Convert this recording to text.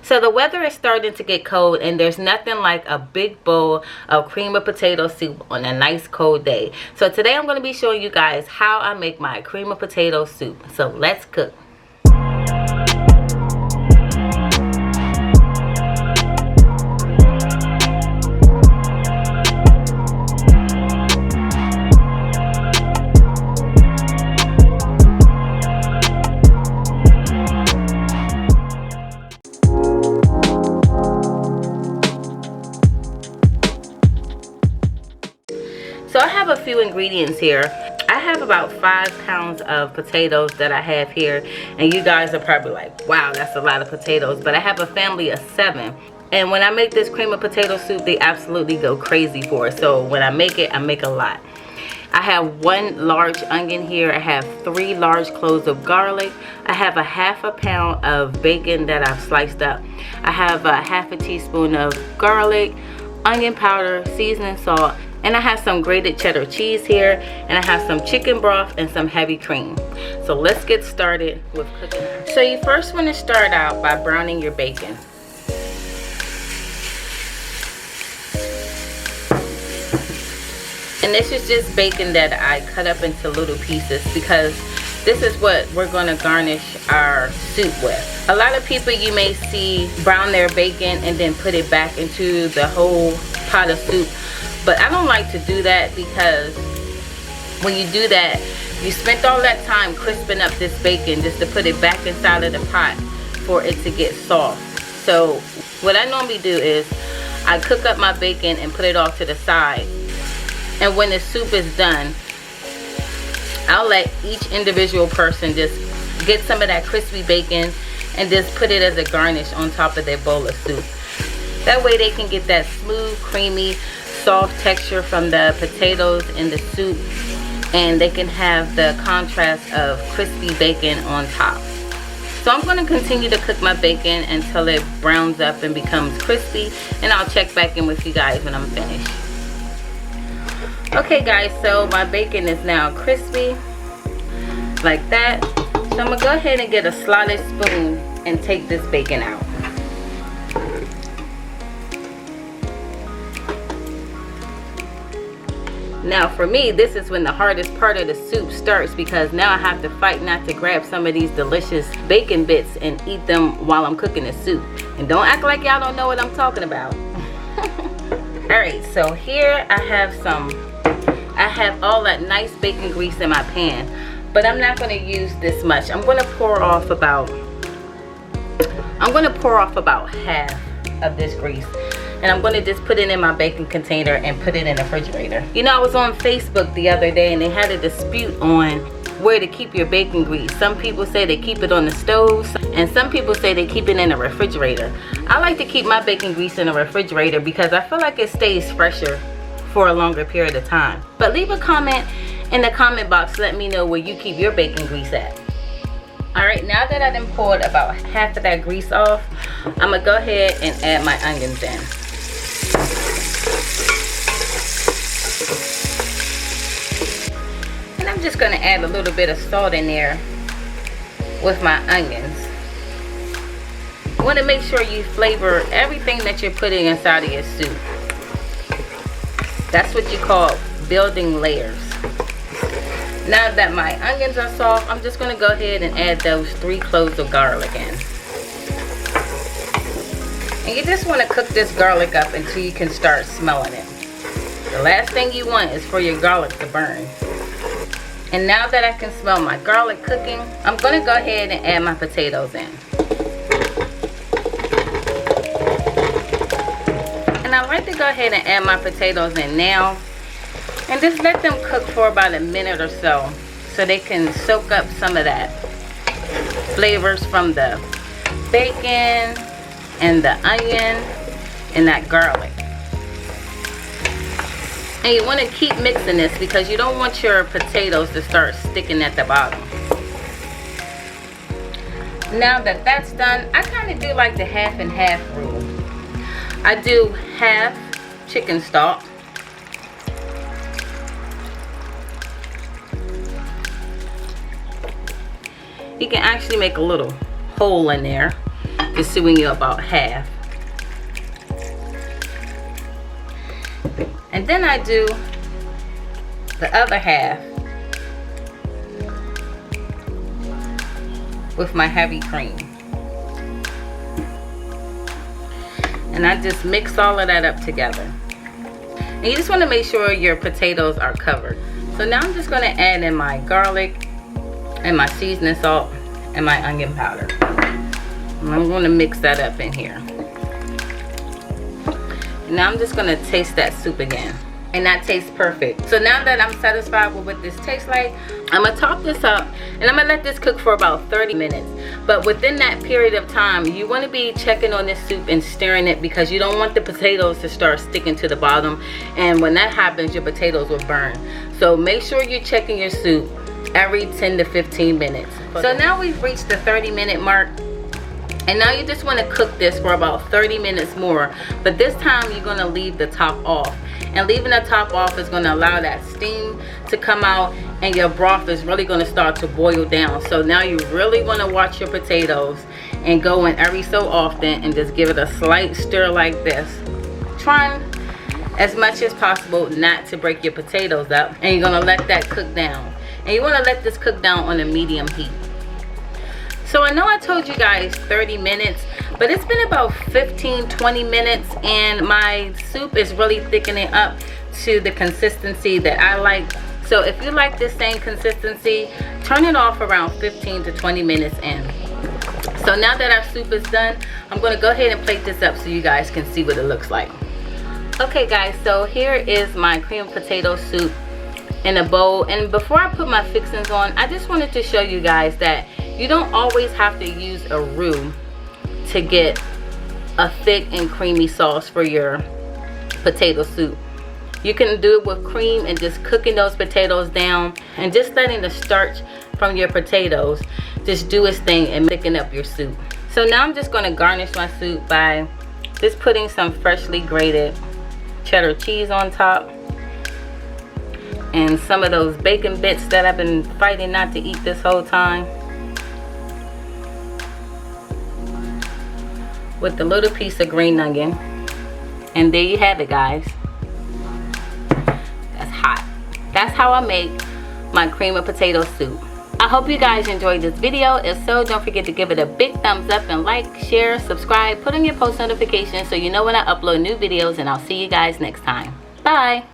So the weather is starting to get cold, and there's nothing like a big bowl of cream of potato soup on a nice cold day. So today I'm going to be showing you guys how I make my cream of potato soup. So let's cook. So I have a few ingredients here. I have about 5 pounds of potatoes that I have here, and you guys are probably like, wow, that's a lot of potatoes, but I have a family of 7, and when I make this cream of potato soup, they absolutely go crazy for it. So when I make it, I make a lot. I have 1 large onion here. I have 3 large cloves of garlic. I have a ½ pound of bacon that I've sliced up. I have a ½ teaspoon of garlic, onion powder, seasoning salt, and I have some grated cheddar cheese here, and I have some chicken broth and some heavy cream. So let's get started with cooking. So you first want to start out by browning your bacon. And this is just bacon that I cut up into little pieces because this is what we're going to garnish our soup with. A lot of people you may see brown their bacon and then put it back into the whole pot of soup. But I don't like to do that because when you do that, you spent all that time crisping up this bacon just to put it back inside of the pot for it to get soft. So what I normally do is I cook up my bacon and put it off to the side. And when the soup is done, I'll let each individual person just get some of that crispy bacon and just put it as a garnish on top of their bowl of soup. That way they can get that smooth, creamy, soft texture from the potatoes in the soup, and they can have the contrast of crispy bacon on top. So I'm going to continue to cook my bacon until it browns up and becomes crispy, and I'll check back in with you guys when I'm finished. Okay guys, so my bacon is now crispy like that. So I'm going to go ahead and get a slotted spoon and take this bacon out. Now for me, this is when the hardest part of the soup starts, because now I have to fight not to grab some of these delicious bacon bits and eat them while I'm cooking the soup. And don't act like y'all don't know what I'm talking about. Alright, so here I have all that nice bacon grease in my pan, but I'm not going to use this much. I'm going to pour off about half of this grease. And I'm going to just put it in my baking container and put it in the refrigerator. You know, I was on Facebook the other day and they had a dispute on where to keep your bacon grease. Some people say they keep it on the stove, and some people say they keep it in the refrigerator. I like to keep my bacon grease in the refrigerator because I feel like it stays fresher for a longer period of time. But leave a comment in the comment box. Let me know where you keep your bacon grease at. Alright, now that I done poured about half of that grease off, I'm going to go ahead and add my onions in. And I'm just going to add a little bit of salt in there with my onions. You want to make sure you flavor everything that you're putting inside of your soup. That's what you call building layers. Now that my onions are soft, I'm just going to go ahead and add those 3 cloves of garlic in. And you just want to cook this garlic up until you can start smelling it. The last thing you want is for your garlic to burn. And now that I can smell my garlic cooking, I'm going to go ahead and add my potatoes in. And I like to go ahead and add my potatoes in now. And just let them cook for about a minute or so they can soak up some of that flavors from the bacon and the onion and that garlic. And you want to keep mixing this because you don't want your potatoes to start sticking at the bottom. Now that that's done, I kind of do like the half and half rule. I do half chicken stock, you can actually make a little hole in there consuming you about half. And then I do the other half with my heavy cream. And I just mix all of that up together. And you just want to make sure your potatoes are covered. So now I'm just going to add in my garlic and my seasoning salt and my onion powder. And I'm going to mix that up in here. And now I'm just going to taste that soup again. And that tastes perfect. So now that I'm satisfied with what this tastes like, I'm going to top this up and I'm going to let this cook for about 30 minutes. But within that period of time, you want to be checking on this soup and stirring it, because you don't want the potatoes to start sticking to the bottom. And when that happens, your potatoes will burn. So make sure you're checking your soup every 10 to 15 minutes. So now we've reached the 30-minute mark. And now you just want to cook this for about 30 minutes more. But this time you're going to leave the top off. And leaving the top off is going to allow that steam to come out, and your broth is really going to start to boil down. So now you really want to watch your potatoes and go in every so often and just give it a slight stir like this. Trying as much as possible not to break your potatoes up. And you're going to let that cook down. And you want to let this cook down on a medium heat. So I know I told you guys 30 minutes, but it's been about 15-20 minutes, and my soup is really thickening up to the consistency that I like. So if you like this same consistency, turn it off around 15 to 20 minutes in. So now that our soup is done, I'm going to go ahead and plate this up so you guys can see what it looks like. Okay guys, so here is my cream potato soup in a bowl. And before I put my fixings on, I just wanted to show you guys that you don't always have to use a roux to get a thick and creamy sauce for your potato soup. You can do it with cream and just cooking those potatoes down and just letting the starch from your potatoes just do its thing and thicken up your soup. So now I'm just going to garnish my soup by just putting some freshly grated cheddar cheese on top, and some of those bacon bits that I've been fighting not to eat this whole time, with a little piece of green onion. And there you have it, guys. That's hot. That's how I make my cream of potato soup. I hope you guys enjoyed this video. If so, don't forget to give it a big thumbs up and like, share, subscribe, put on your post notifications so you know when I upload new videos, and I'll see you guys next time. Bye.